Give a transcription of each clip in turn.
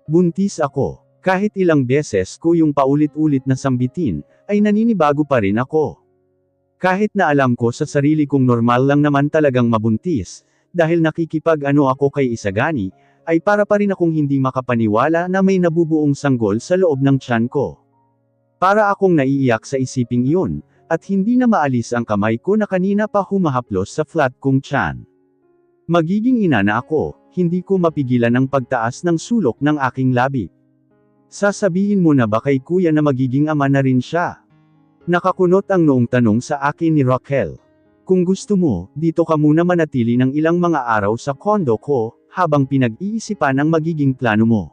Buntis ako. Kahit ilang beses ko yung paulit-ulit na sambitin, ay naninibago pa rin ako. Kahit na alam ko sa sarili kong normal lang naman talagang mabuntis, dahil nakikipag-ano ako kay Isagani, ay para pa rin akong hindi makapaniwala na may nabubuong sanggol sa loob ng tiyan ko. Para akong naiiyak sa isiping yun, at hindi na maalis ang kamay ko na kanina pa humahaplos sa flat kong tiyan. Magiging ina na ako, hindi ko mapigilan ang pagtaas ng sulok ng aking labi. Sasabihin mo na ba kay kuya na magiging ama na rin siya? Nakakunot ang noong tanong sa akin ni Raquel. Kung gusto mo, dito ka muna manatili ng ilang mga araw sa kondo ko, habang pinag-iisipan ang magiging plano mo.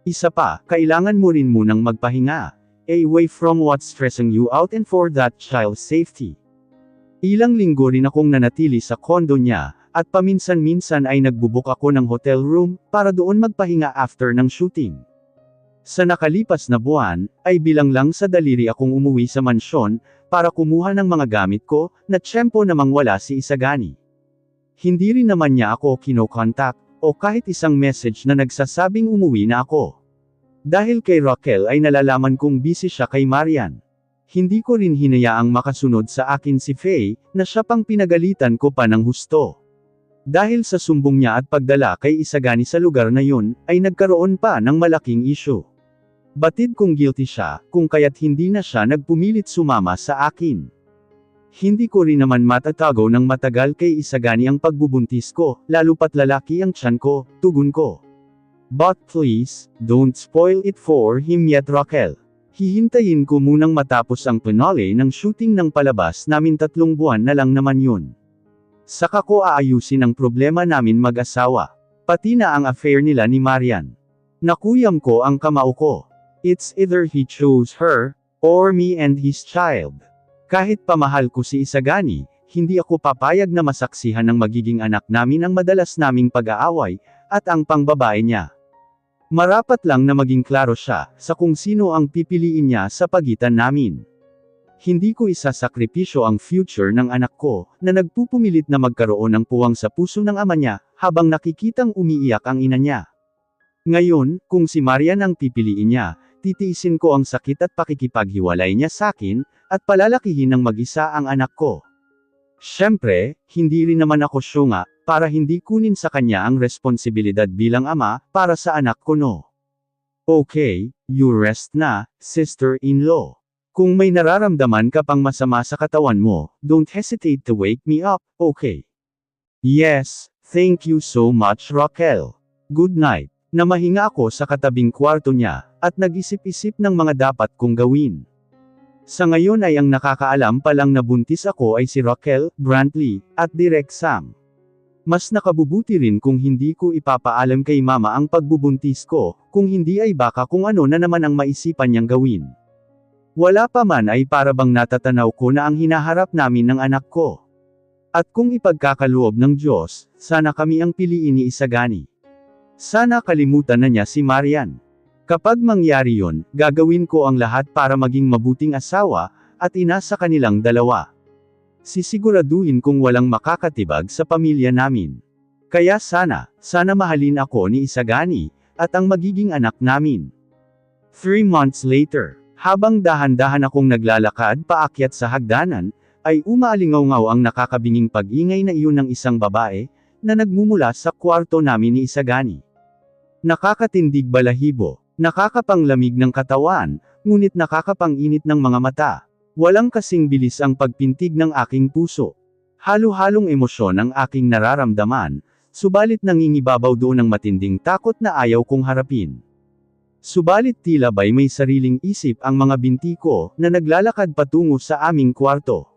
Isa pa, kailangan mo rin munang magpahinga, away from what's stressing you out and for that child's safety. Ilang linggo rin akong nanatili sa kondo niya, at paminsan-minsan ay nagbubuk ako ng hotel room, para doon magpahinga after ng shooting. Sa nakalipas na buwan, ay bilang lang sa daliri akong umuwi sa mansyon, para kumuha ng mga gamit ko, na tiyempo namang wala si Isagani. Hindi rin naman niya ako kino-contact, o kahit isang message na nagsasabing umuwi na ako. Dahil kay Raquel ay nalalaman kong busy siya kay Marian. Hindi ko rin hinayaang makasunod sa akin si Faye, na siya pang pinagalitan ko pa ng husto. Dahil sa sumbong niya at pagdala kay Isagani sa lugar na yun, ay nagkaroon pa ng malaking issue. Batid kong guilty siya, kung kaya't hindi na siya nagpumilit sumama sa akin. Hindi ko rin naman matatago ng matagal kay Isagani ang pagbubuntis ko, lalo pat lalaki ang tiyan ko, tugon ko. But please, don't spoil it for him yet Raquel. Hihintayin ko munang matapos ang finale ng shooting ng palabas namin 3 buwan na lang naman yun. Saka ko aayusin ang problema namin mag-asawa. Pati na ang affair nila ni Marian. Nakuyam ko ang kamao ko. It's either he chose her, or me and his child. Kahit pamahal ko si Isagani, hindi ako papayag na masaksihan ng magiging anak namin ang madalas naming pag-aaway, at ang pangbabae niya. Marapat lang na maging klaro siya, sa kung sino ang pipiliin niya sa pagitan namin. Hindi ko isasakripisyo ang future ng anak ko, na nagpupumilit na magkaroon ng puwang sa puso ng ama niya, habang nakikitang umiiyak ang ina niya. Ngayon, kung si Marian ang pipiliin niya, titiisin ko ang sakit at pakikipaghiwalay niya sa akin, at palalakihin ng mag-isa ang anak ko. Siyempre, hindi rin naman ako syunga, para hindi kunin sa kanya ang responsibilidad bilang ama, para sa anak ko no. Okay, you rest na, sister-in-law. Kung may nararamdaman ka pang masama sa katawan mo, don't hesitate to wake me up, okay? Yes, thank you so much Raquel. Good night. Namahinga ako sa katabing kwarto niya, at nag-isip-isip ng mga dapat kong gawin. Sa ngayon ay ang nakakaalam pa lang na buntis ako ay si Raquel, Brantley, at Direk Sam. Mas nakabubuti rin kung hindi ko ipapaalam kay mama ang pagbubuntis ko, kung hindi ay baka kung ano na naman ang maisipan niyang gawin. Wala pa man ay para bang natatanaw ko na ang hinaharap namin ng anak ko. At kung ipagkakaloob ng Diyos, sana kami ang piliin ni Isagani. Sana kalimutan na niya si Marian. Kapag mangyari yon, gagawin ko ang lahat para maging mabuting asawa, at ina sa kanilang dalawa. Sisiguraduhin kong walang makakatibag sa pamilya namin. Kaya sana mahalin ako ni Isagani, at ang magiging anak namin. 3 months later, habang dahan-dahan akong naglalakad paakyat sa hagdanan, ay umaalingaw-ngaw ang nakakabinging pag-ingay na iyon ng isang babae, na nagmumula sa kwarto namin ni Isagani. Nakakatindig balahibo, nakakapanglamig ng katawan, ngunit nakakapanginit ng mga mata. Walang kasing bilis ang pagpintig ng aking puso. Halo-halong emosyon ang aking nararamdaman, subalit nangingibabaw doon ng matinding takot na ayaw kong harapin. Subalit tila ba'y may sariling isip ang mga binti ko, na naglalakad patungo sa aming kwarto.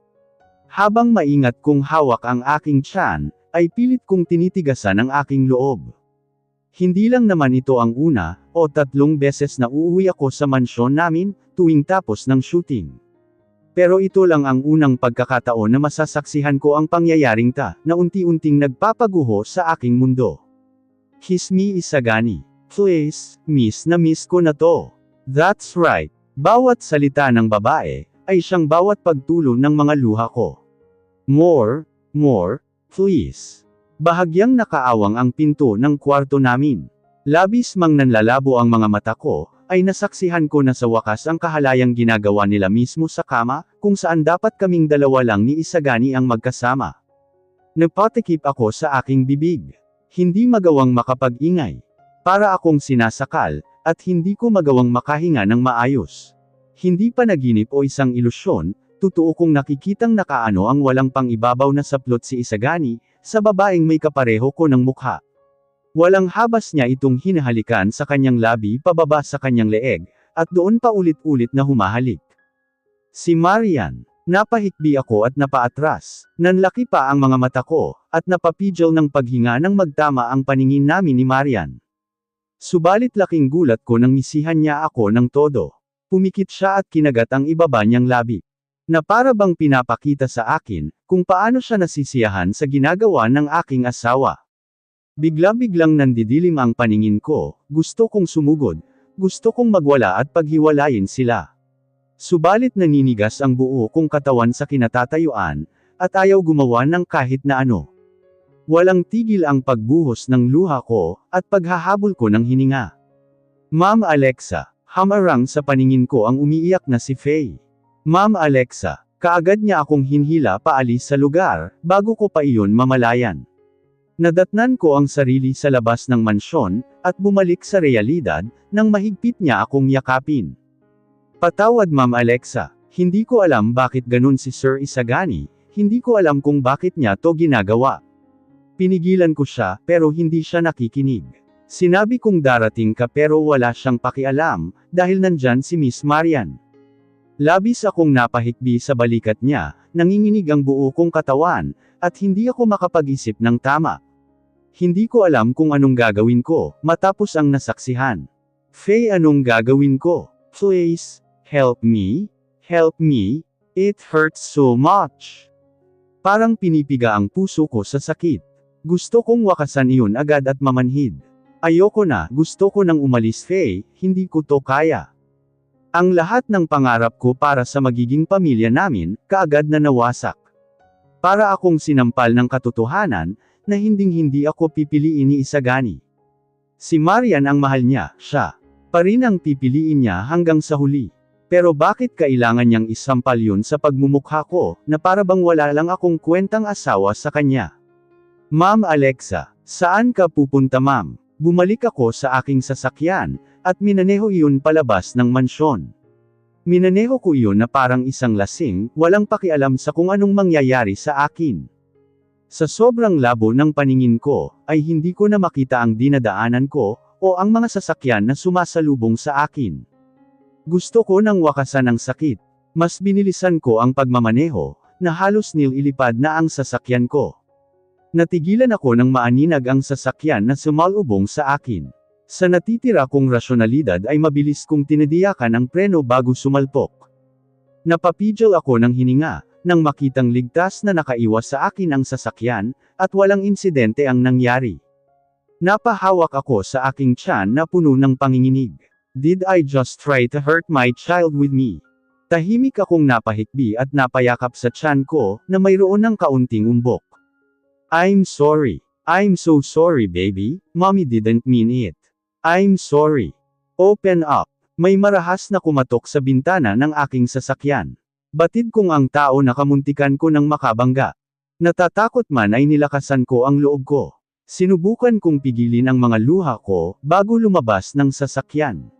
Habang maingat kong hawak ang aking tiyan, ay pilit kong tinitigasan ang aking loob. Hindi lang naman ito ang una, o 3 beses na uuwi ako sa mansyon namin, tuwing tapos ng shooting. Pero ito lang ang unang pagkakataon na masasaksihan ko ang pangyayaring na unti-unting nagpapaguho sa aking mundo. Kiss me Isagani. Please, miss na miss ko na to. That's right. Bawat salita ng babae, ay siyang bawat pagtulo ng mga luha ko. More, please. Bahagyang nakaawang ang pinto ng kwarto namin. Labis mang nanlalabo ang mga mata ko, ay nasaksihan ko na sa wakas ang kahalayang ginagawa nila mismo sa kama, kung saan dapat kaming dalawa lang ni Isagani ang magkasama. Napatikip ako sa aking bibig. Hindi magawang makapag-ingay. Para akong sinasakal, at hindi ko magawang makahinga ng maayos. Hindi panaginip o isang ilusyon, totoo kong nakikitang nakaano ang walang pang-ibabaw na saplot si Isagani, sa babaeng may kapareho ko ng mukha. Walang habas niya itong hinahalikan sa kanyang labi pababa sa kanyang leeg, at doon pa ulit-ulit na humahalik. Si Marian. Napahikbi ako at napaatras. Nanlaki pa ang mga mata ko, at napapidyo ng paghinga nang magtama ang paningin namin ni Marian. Subalit laking gulat ko nang misihan niya ako ng todo. Pumikit siya at kinagat ang ibaba niyang labi. Na para bang pinapakita sa akin, kung paano siya nasisiyahan sa ginagawa ng aking asawa. Bigla-biglang nandidilim ang paningin ko, gusto kong sumugod, gusto kong magwala at paghiwalayin sila. Subalit naninigas ang buo kong katawan sa kinatatayuan, at ayaw gumawa ng kahit na ano. Walang tigil ang pagbuhos ng luha ko, at paghahabol ko ng hininga. Ma'am Alexa, hamarang sa paningin ko ang umiiyak na si Faye. Ma'am Alexa, kaagad niya akong hinhila paalis sa lugar, bago ko pa iyon mamalayan. Nadatnan ko ang sarili sa labas ng mansyon, at bumalik sa realidad, nang mahigpit niya akong yakapin. Patawad Ma'am Alexa, hindi ko alam bakit ganun si Sir Isagani, hindi ko alam kung bakit niya to ginagawa. Pinigilan ko siya, pero hindi siya nakikinig. Sinabi kong darating ka pero wala siyang pakialam, dahil nandyan si Miss Marian. Labis akong napahikbi sa balikat niya, nanginginig ang buo kong katawan, at hindi ako makapag-isip ng tama. Hindi ko alam kung anong gagawin ko, matapos ang nasaksihan. Faye, anong gagawin ko? Please. Help me? Help me? It hurts so much. Parang pinipiga ang puso ko sa sakit. Gusto kong wakasan iyon agad at mamanhid. Ayoko na, gusto ko nang umalis Faye, hindi ko to kaya. Ang lahat ng pangarap ko para sa magiging pamilya namin, kaagad na nawasak. Para akong sinampal ng katotohanan, na hinding-hindi ako pipiliin ni Isagani. Si Marian ang mahal niya, siya pa rin ang pipiliin niya hanggang sa huli. Pero bakit kailangan niyang isampal yun sa pagmumukha ko, na para bang wala lang akong kwentang asawa sa kanya? Ma'am Alexa, saan ka pupunta ma'am? Bumalik ako sa aking sasakyan, at minaneho iyon palabas ng mansyon. Minaneho ko iyon na parang isang lasing, walang pakialam sa kung anong mangyayari sa akin. Sa sobrang labo ng paningin ko, ay hindi ko na makita ang dinadaanan ko, o ang mga sasakyan na sumasalubong sa akin. Gusto ko nang wakasan ang sakit. Mas binilisan ko ang pagmamaneho, na halos nililipad na ang sasakyan ko. Natigilan ako nang maaninag ang sasakyan na sumalubong sa akin. Sa natitira kong rasyonalidad ay mabilis kong tinadiyakan ang preno bago sumalpok. Napapidyo ako ng hininga, nang makitang ligtas na nakaiwas sa akin ang sasakyan, at walang insidente ang nangyari. Napahawak ako sa aking tiyan na puno ng panginginig. Did I just try to hurt my child with me? Tahimik akong napahikbi at napayakap sa tiyan ko, na mayroon ng kaunting umbok. I'm sorry. I'm so sorry baby, mommy didn't mean it. I'm sorry. Open up. May marahas na kumatok sa bintana ng aking sasakyan. Batid kong ang tao na kamuntikan ko ng makabangga. Natatakot man ay nilakasan ko ang loob ko. Sinubukan kong pigilin ang mga luha ko, bago lumabas ng sasakyan.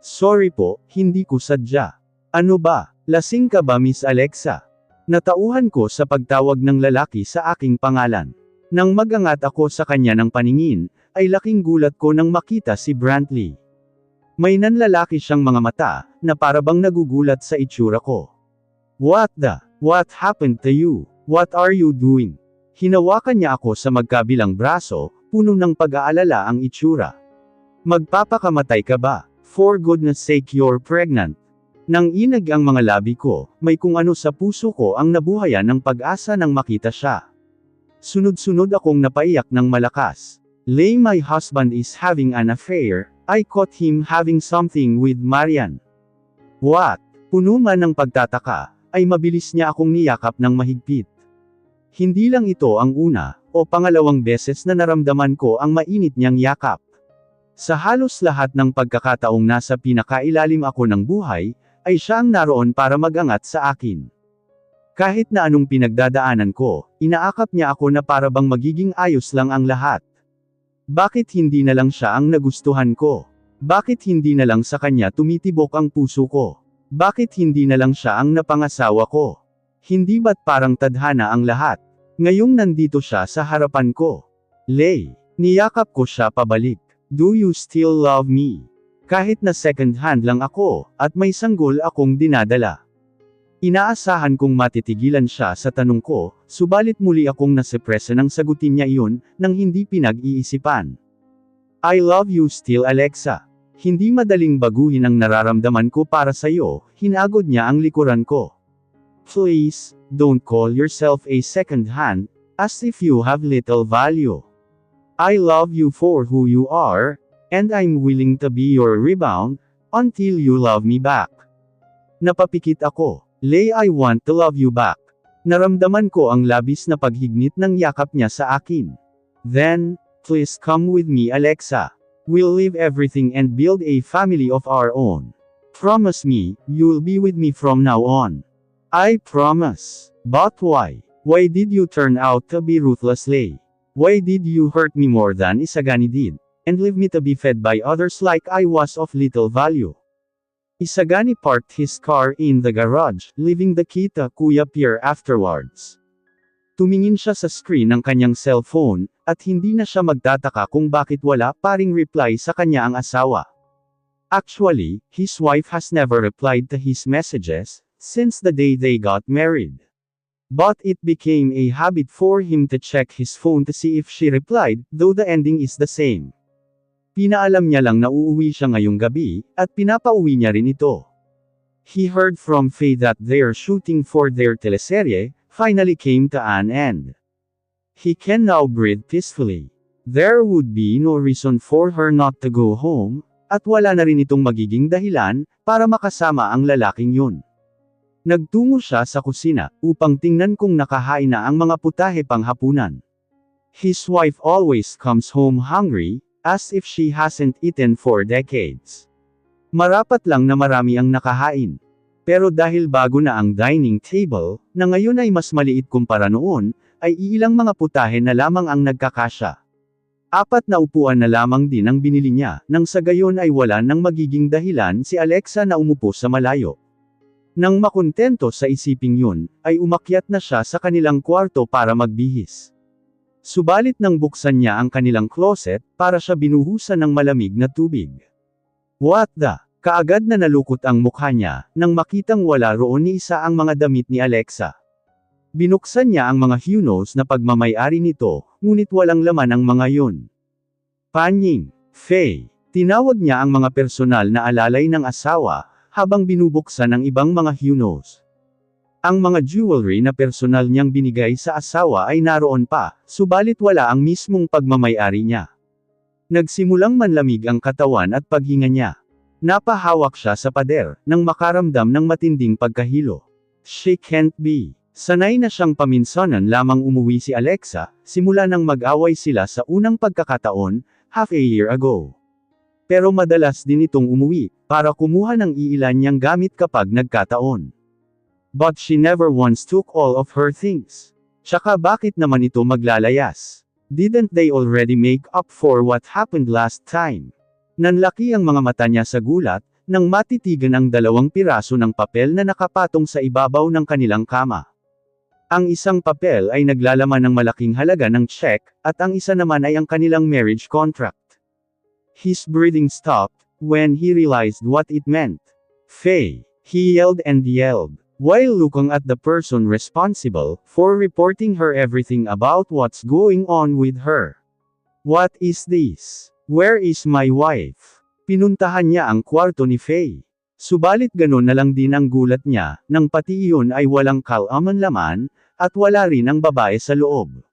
Sorry po, hindi ko sadya. Ano ba? Lasing ka ba Miss Alexa? Natauhan ko sa pagtawag ng lalaki sa aking pangalan. Nang magangat ako sa kanya ng paningin, ay laking gulat ko nang makita si Brantley. May nanlalaki siyang mga mata, na parabang nagugulat sa itsura ko. What happened to you? What are you doing? Hinawakan niya ako sa magkabilang braso, puno ng pag-aalala ang itsura. Magpapakamatay ka ba? For goodness sake you're pregnant. Nang inag ang mga labi ko, may kung ano sa puso ko ang nabuhayan ng pag-asa nang makita siya. Sunod-sunod akong napaiyak ng malakas. My husband is having an affair, I caught him having something with Marian. What? Puno man ng pagtataka, ay mabilis niya akong niyakap ng mahigpit. Hindi lang ito ang una, o pangalawang beses na naramdaman ko ang mainit niyang yakap. Sa halos lahat ng pagkakataong nasa pinakailalim ako ng buhay, ay siya ang naroon para mag-angat sa akin. Kahit na anong pinagdadaanan ko, inaakap niya ako na para bang magiging ayos lang ang lahat. Bakit hindi na lang siya ang nagustuhan ko? Bakit hindi na lang sa kanya tumitibok ang puso ko? Bakit hindi na lang siya ang napangasawa ko? Hindi ba't parang tadhana ang lahat? Ngayong nandito siya sa harapan ko. Lay, niyakap ko siya pabalik. Do you still love me? Kahit na second hand lang ako, at may sanggol akong dinadala. Inaasahan kong matitigilan siya sa tanong ko, subalit muli akong nasepresa nang sagutin niya iyon, nang hindi pinag-iisipan. I love you still Alexa. Hindi madaling baguhin ang nararamdaman ko para sa'yo, hinagod niya ang likuran ko. Please, don't call yourself a second hand, as if you have little value. I love you for who you are, and I'm willing to be your rebound, until you love me back. Napapikit ako. Lay, I want to love you back. Naramdaman ko ang labis na paghignit ng yakap niya sa akin. Then, please come with me Alexa. We'll leave everything and build a family of our own. Promise me, you'll be with me from now on. I promise. But why? Why did you turn out to be ruthless, Lay? Why did you hurt me more than Isagani did, and leave me to be fed by others like I was of little value? Isagani parked his car in the garage, leaving the key to Kuya Pierre afterwards. Tumingin siya sa screen ng kanyang cellphone, at hindi na siya magtataka kung bakit wala pa ring reply sa kanya ang asawa. Actually, his wife has never replied to his messages, since the day they got married. But it became a habit for him to check his phone to see if she replied, though the ending is the same. Pinaalam niya lang na uuwi siya ngayong gabi, at pinapauwi niya rin ito. He heard from Faye that their shooting for their teleserye finally came to an end. He can now breathe peacefully. There would be no reason for her not to go home, at wala na rin itong magiging dahilan para makasama ang lalaking yun. Nagtungo siya sa kusina, upang tingnan kung nakahain na ang mga putahe panghapunan. His wife always comes home hungry, as if she hasn't eaten for decades. Marapat lang na marami ang nakahain. Pero dahil bago na ang dining table, na ngayon ay mas maliit kumpara noon, ay iilang mga putahe na lamang ang nagkakasya. 4 na upuan na lamang din ang binili niya, nang sa gayon ay wala nang magiging dahilan si Alexa na umupo sa malayo. Nang makontento sa isiping yun, ay umakyat na siya sa kanilang kwarto para magbihis. Subalit nang buksan niya ang kanilang closet, para siya binuhusan ng malamig na tubig. What the? Kaagad na nalukot ang mukha niya, nang makitang wala roon ni isa ang mga damit ni Alexa. Binuksan niya ang mga hunos na pagmamay-ari nito, ngunit walang laman ang mga yun. Panying, Faye. Tinawag niya ang mga personal na alalay ng asawa, habang binubuksan ang ibang mga hunos. Ang mga jewelry na personal niyang binigay sa asawa ay naroon pa, subalit wala ang mismong pagmamay-ari niya. Nagsimulang manlamig ang katawan at paghinga niya. Napahawak siya sa pader, nang makaramdam ng matinding pagkahilo. She can't be. Sanay na siyang paminsanan lamang umuwi si Alexa, simula nang mag-away sila sa unang pagkakataon, half a year ago. Pero madalas din itong umuwi, para kumuha ng iilan niyang gamit kapag nagkataon. But she never once took all of her things. Tsaka bakit naman ito maglalayas? Didn't they already make up for what happened last time? Nanlaki ang mga mata niya sa gulat, nang matitigan ang 2 piraso ng papel na nakapatong sa ibabaw ng kanilang kama. Ang isang papel ay naglalaman ng malaking halaga ng check, at ang isa naman ay ang kanilang marriage contract. His breathing stopped, when he realized what it meant. Faye, he yelled and yelled, while looking at the person responsible for reporting her everything about what's going on with her. What is this? Where is my wife? Pinuntahan niya ang kwarto ni Faye. Subalit ganon na lang din ang gulat niya, nang pati iyon ay walang kalaman laman, at wala rin ang babae sa loob.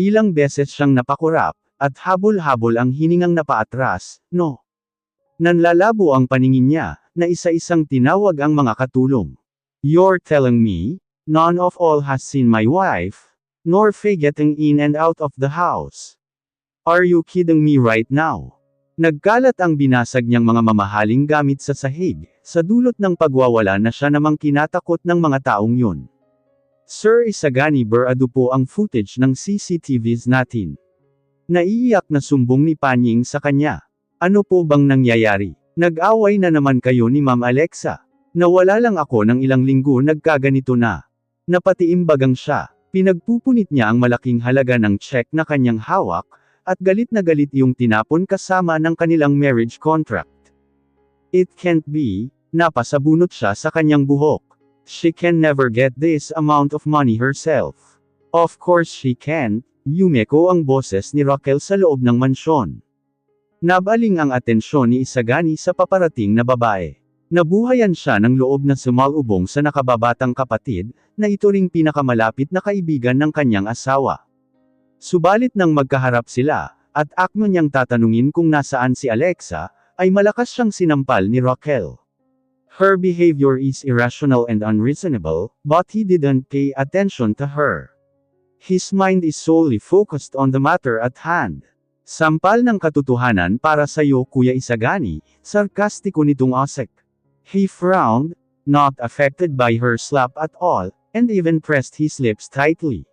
Ilang beses siyang napakurap, at habol-habol ang hiningang napaatras, no. Nanlalabo ang paningin niya, na isa-isang tinawag ang mga katulong. You're telling me, none of all has seen my wife, nor Faye getting in and out of the house. Are you kidding me right now? Nagkalat ang binasag niyang mga mamahaling gamit sa sahig, sa dulot ng pagwawala na siya namang kinatakot ng mga taong yun. Sir Isagani barado po ang footage ng CCTVs natin. Naiiyak na sumbong ni Panying sa kanya. Ano po bang nangyayari? Nag-away na naman kayo ni Ma'am Alexa. Nawala lang ako ng ilang linggo nagkaganito na. Napatiimbagang siya. Pinagpupunit niya ang malaking halaga ng check na kanyang hawak, at galit na galit yung tinapon kasama ng kanilang marriage contract. It can't be, napasabunot siya sa kanyang buhok. She can never get this amount of money herself. Of course she can, yumeko ang boses ni Raquel sa loob ng mansyon. Nabaling ang atensyon ni Isagani sa paparating na babae. Nabuhayan siya ng loob na sumalubong sa nakababatang kapatid, na ito ring pinakamalapit na kaibigan ng kanyang asawa. Subalit nang magkaharap sila, at akmo niyang tatanungin kung nasaan si Alexa, ay malakas siyang sinampal ni Raquel. Her behavior is irrational and unreasonable, but he didn't pay attention to her. His mind is solely focused on the matter at hand. Sampal ng katotohanan para sa iyo Kuya Isagani, sarkastiko nitong Osek. He frowned, not affected by her slap at all, and even pressed his lips tightly.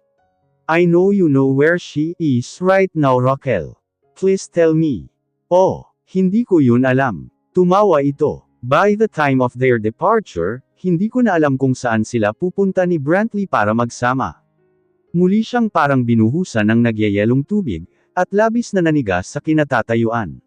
I know you know where she is right now Raquel. Please tell me. Oh, hindi ko yun alam. Tumawa ito. By the time of their departure, hindi ko na alam kung saan sila pupunta ni Brantley para magsama. Muli siyang parang binuhusan ng nagyayelong tubig, at labis na nanigas sa kinatatayuan.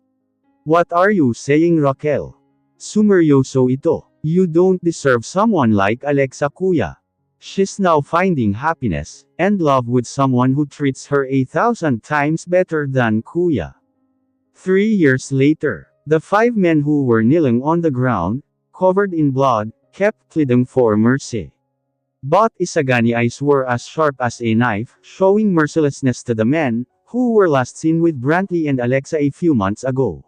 What are you saying Raquel? Sumeryoso ito. You don't deserve someone like Alexa Kuya. She's now finding happiness, and love with someone who treats her 1,000 times better than Kuya. 3 years later, the 5 men who were kneeling on the ground, covered in blood, kept pleading for mercy. But Isagani's eyes were as sharp as a knife, showing mercilessness to the men, who were last seen with Brantley and Alexa a few months ago.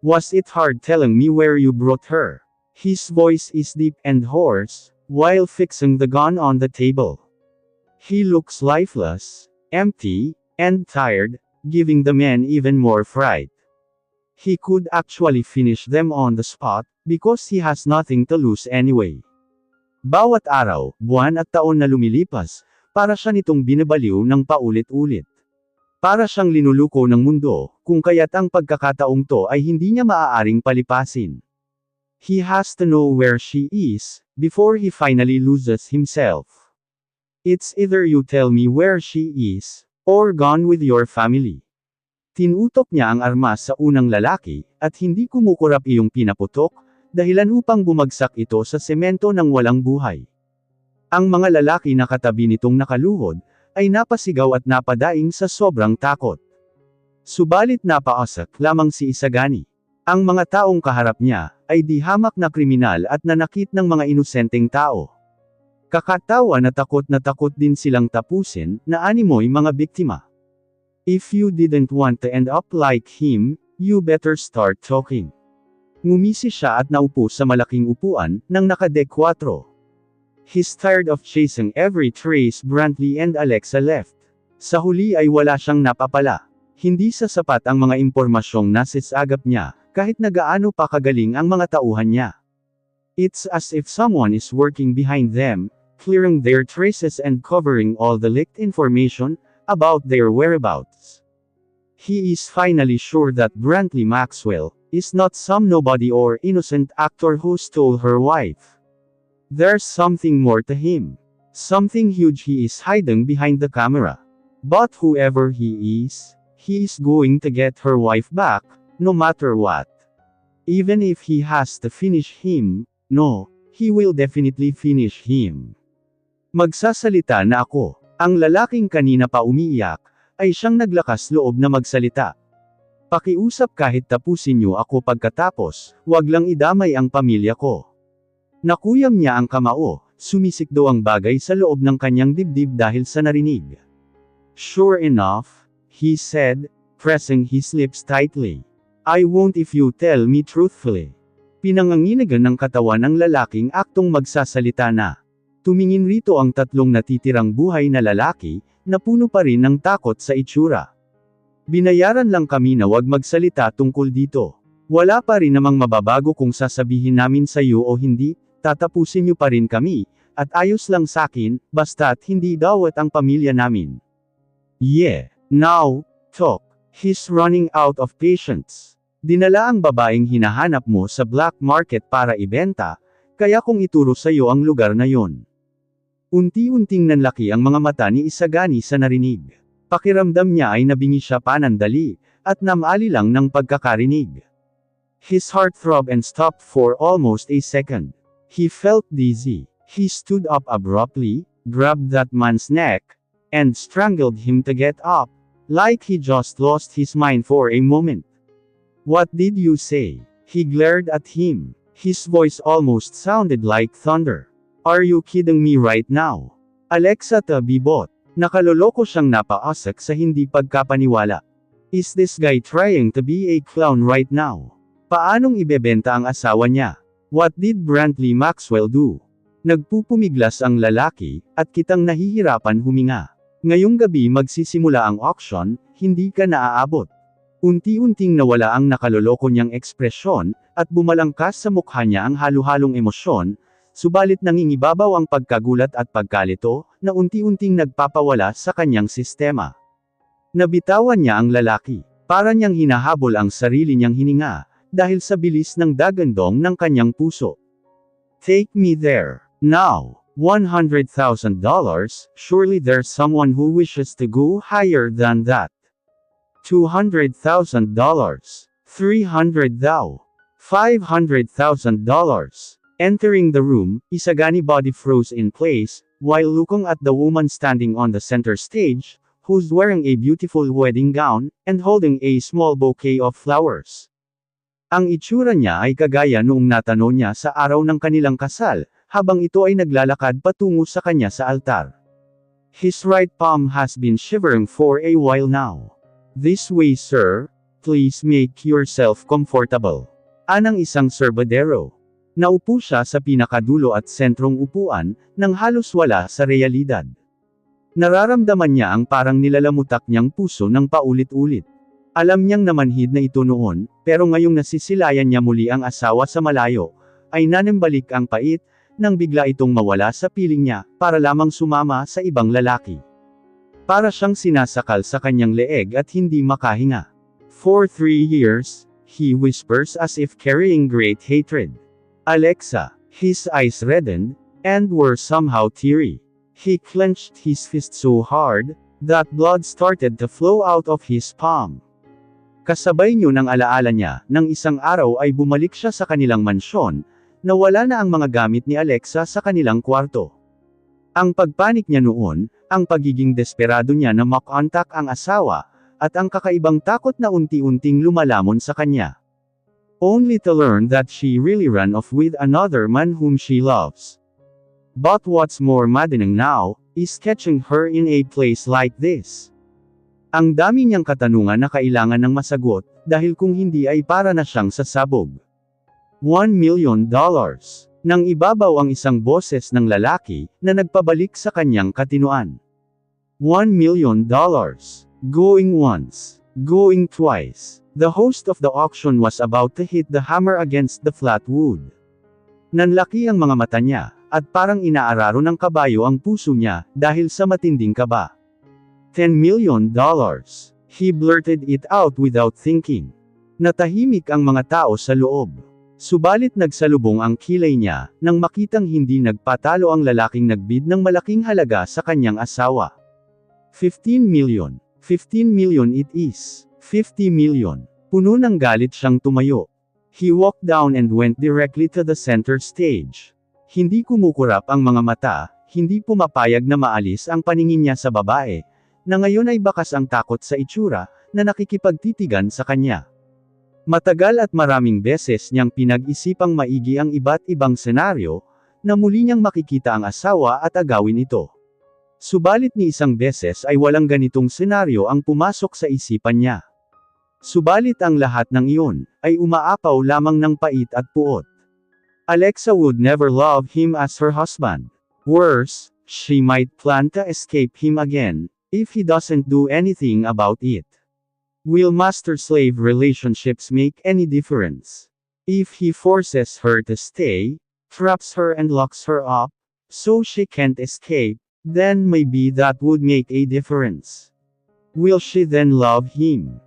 Was it hard telling me where you brought her? His voice is deep and hoarse, while fixing the gun on the table. He looks lifeless, empty, and tired, giving the men even more fright. He could actually finish them on the spot, because he has nothing to lose anyway. Bawat araw, buwan at taon na lumilipas, para siya nitong binabaliw ng paulit-ulit. Para siyang linuluko ng mundo, kung kaya't ang pagkakataong to ay hindi niya maaaring palipasin. He has to know where she is, before he finally loses himself. It's either you tell me where she is, or gone with your family. Tinutok niya ang armas sa unang lalaki, at hindi kumukurap iyong pinaputok, dahilan upang bumagsak ito sa semento ng walang buhay. Ang mga lalaki na katabi nitong nakaluhod, ay napasigaw at napadaing sa sobrang takot. Subalit napaasak lamang si Isagani. Ang mga taong kaharap niya, ay di hamak na kriminal at nanakit ng mga inosenteng tao. Kakatawa na takot din silang tapusin, na animoy mga biktima. If you didn't want to end up like him, you better start talking. Ngumisi siya at naupo sa malaking upuan, ng naka-deck 4. He's tired of chasing every trace Brantley and Alexa left. Sa huli ay wala siyang napapala. Hindi sasapat ang mga impormasyong nasisagap niya, kahit na gaano pa kagaling ang mga tauhan niya. It's as if someone is working behind them, clearing their traces and covering all the leaked information about their whereabouts. He is finally sure that Brantley Maxwell is not some nobody or innocent actor who stole her wife. There's something more to him. Something huge he is hiding behind the camera. But whoever he is going to get her wife back, no matter what. Even if he has to finish him, no, he will definitely finish him. Magsasalita na ako. Ang lalaking kanina pa umiiyak, ay siyang naglakas loob na magsalita. Pakiusap kahit tapusin niyo ako pagkatapos, wag lang idamay ang pamilya ko. Nakuyam niya ang kamao, sumisikdo ang bagay sa loob ng kanyang dibdib dahil sa narinig. Sure enough, he said, pressing his lips tightly. I won't if you tell me truthfully. Pinanganginigan ng katawan ng lalaking aktong magsasalita na. Tumingin rito ang tatlong natitirang buhay na lalaki, na puno pa rin ng takot sa itsura. Binayaran lang kami na wag magsalita tungkol dito. Wala pa rin namang mababago kung sasabihin namin sa iyo o hindi, tatapusin niyo pa rin kami, at ayos lang sakin, basta't hindi dawat ang pamilya namin. Yeah, now, talk. He's running out of patience. Dinala ang babaeng hinahanap mo sa black market para ibenta, kaya kung ituro sa iyo ang lugar na yon. Unti-unting nanlaki ang mga mata ni Isagani sa narinig. Pakiramdam niya ay nabingi siya panandali, at namali lang ng pagkakarinig. His heart throbbed and stopped for almost a second. He felt dizzy. He stood up abruptly, grabbed that man's neck, and strangled him to get up, like he just lost his mind for a moment. What did you say? He glared at him. His voice almost sounded like thunder. Are you kidding me right now? Alexa tabibot. Nakaloloko siyang napaasak sa hindi pagkapaniwala. Is this guy trying to be a clown right now? Paanong ibebenta ang asawa niya? What did Brantley Maxwell do? Nagpupumiglas ang lalaki, at kitang nahihirapan huminga. Ngayong gabi magsisimula ang auction, hindi ka naaabot. Unti-unting nawala ang nakaloloko niyang ekspresyon, at bumalangkas sa mukha niya ang halo-halong emosyon, subalit nangingibabaw ang pagkagulat at pagkalito, na unti-unting nagpapawala sa kanyang sistema. Nabitawan niya ang lalaki, para niyang hinahabol ang sarili niyang hininga, dahil sa bilis ng dagandong ng kanyang puso. Take me there, now. $100,000, surely there's someone who wishes to go higher than that. $200,000, $300,000, $500,000. Entering the room, Isagani body froze in place, while looking at the woman standing on the center stage, who's wearing a beautiful wedding gown, and holding a small bouquet of flowers. Ang itsura niya ay kagaya noong natanaw niya sa araw ng kanilang kasal, habang ito ay naglalakad patungo sa kanya sa altar. His right palm has been shivering for a while now. This way sir, please make yourself comfortable. Anang isang serbadero. Naupo siya sa pinakadulo at sentrong upuan, nang halos wala sa realidad. Nararamdaman niya ang parang nilalamutak niyang puso ng paulit-ulit. Alam niyang namanhid na ito noon, pero ngayong nasisilayan niya muli ang asawa sa malayo, ay nanembalik ang pait, nang bigla itong mawala sa piling niya, para lamang sumama sa ibang lalaki. Para siyang sinasakal sa kanyang leeg at hindi makahinga. For 3 years, he whispers as if carrying great hatred. Alexa, his eyes reddened, and were somehow teary. He clenched his fist so hard, that blood started to flow out of his palm. Kasabay niyo ng alaala niya, nang isang araw ay bumalik siya sa kanilang mansyon, na wala na ang mga gamit ni Alexa sa kanilang kwarto. Ang pagpanik niya noon, ang pagiging desperado niya na makontak ang asawa, at ang kakaibang takot na unti-unting lumalamon sa kanya. Only to learn that she really ran off with another man whom she loves. But what's more maddening now, is catching her in a place like this. Ang dami niyang katanungan na kailangan ng masagot, dahil kung hindi ay para na siyang sasabog. $1 million. Nang ibabaw ang isang boses ng lalaki, na nagpabalik sa kanyang katinuan. $1 million. Going once. Going twice. The host of the auction was about to hit the hammer against the flat wood. Nanlaki ang mga mata niya, at parang inaararo ng kabayo ang puso niya, dahil sa matinding kaba. $10 million. He blurted it out without thinking. Natahimik ang mga tao sa loob. Subalit nagsalubong ang kilay niya, nang makitang hindi nagpatalo ang lalaking nagbid ng malaking halaga sa kanyang asawa. $15 million. $15 million it is. $50 million. Puno ng galit siyang tumayo. He walked down and went directly to the center stage. Hindi kumukurap ang mga mata, hindi pumapayag na maalis ang paningin niya sa babae, na ngayon ay bakas ang takot sa itsura, na nakikipagtitigan sa kanya. Matagal at maraming beses niyang pinag-isipang maigi ang iba't ibang senaryo, na muli niyang makikita ang asawa at agawin ito. Subalit ni isang beses ay walang ganitong senaryo ang pumasok sa isipan niya. Subalit ang lahat ng iyon, ay umaapaw lamang ng pait at puot. Alexa would never love him as her husband. Worse, she might plan to escape him again, if he doesn't do anything about it. Will master-slave relationships make any difference? If he forces her to stay, traps her and locks her up, so she can't escape, then maybe that would make a difference. Will she then love him?